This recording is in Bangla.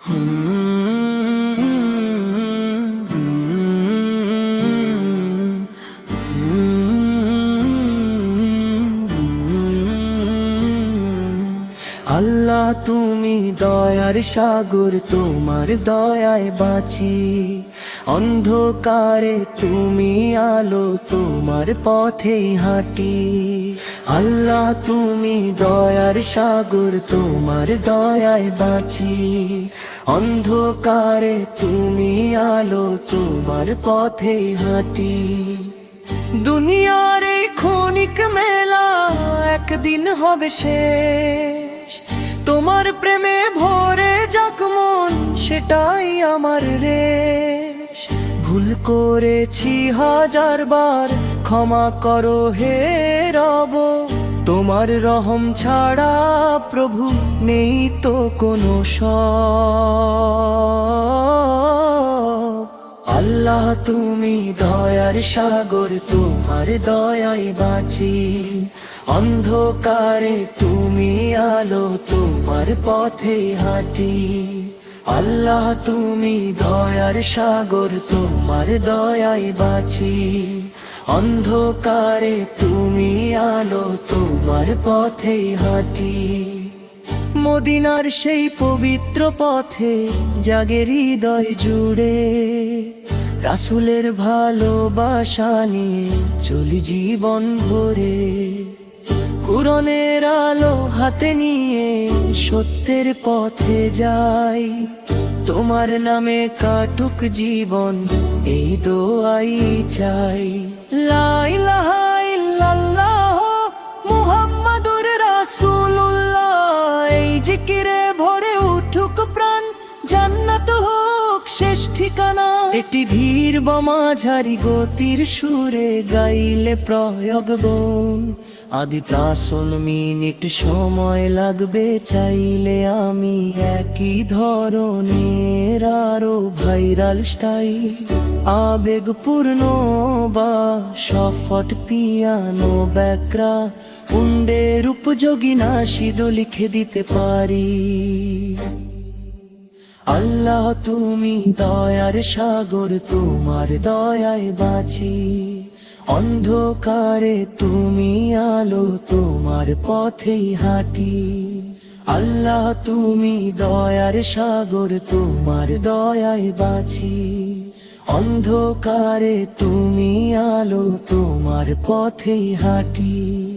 আল্লাহ তুমি দয়ার সাগর, তোমার দয়ায় বাঁচি। অন্ধকারে তুমি আলো, তোমার পথেই হাঁটি। আল্লাহ তুমি দয়ার সাগর, তোমার দয়ায় বাঁচি। অন্ধকারে তুমি আলো, তোমার পথেই হাঁটি। দুনিয়ার এই ক্ষণিক মেলা একদিন হবে শেষ। তোমার প্রেমে ভরে যাক মন, সেটাই আমার রেশ। ভুল করেছি হাজারবার, ক্ষমা করো হে রব। তোমার রহম ছাড়া প্রভু নেই তো কোনো সব। আল্লাহ তুমি দয়ার সাগর, তোমার দয়ায় বাঁচি। অন্ধকারে তুমি আলো, তোমার পথে হাঁটি। আল্লাহ তুমি দয়ার সাগর, তোমার দয়ায় বাঁচি। অন্ধকারে তুমি আলো, তোমার পথে হাঁটি। মদিনার সেই পবিত্র পথে জাগে হৃদয় জুড়ে। রাসূলের ভালোবাসা নিয়ে চলি জীবন ভরে। কুরআনের আলো হাতে নিয়ে সত্যের পথে যাই। তোমার নামে কাটুক জীবন, এই দোয়াই চাই। লা ইলাহা ইল্লাল্লাহ মুহাম্মাদুর রাসূলুল্লাহ। এই জিকিরে ভরে উঠুক প্রাণ, জান্নাত হোক শেষ ঠিকানা। এটি ধীর বমাঝারি গতির সুরে গাইলে প্রয়োগ গুণ। আদি তাসল মিনিট সময় লাগবে চাইলে আমি একই ধরনের আরো ভাইরাল স্টাইল। আবেগপূর্ণ বা সফট পিয়ানো ব্যাকরা, উন্ডের উপযোগী নাশিদ লিখে দিতে পারি। আল্লাহ তুমি দয়ার সাগর, তোমার দয়ায় বাঁচি। অন্ধকারে তুমি আলো, তোমার পথেই হাঁটি। আল্লাহ তুমি দয়ার সাগর, তোমার দয়ায় বাঁচি। অন্ধকারে তুমি আলো, তোমার পথেই হাঁটি।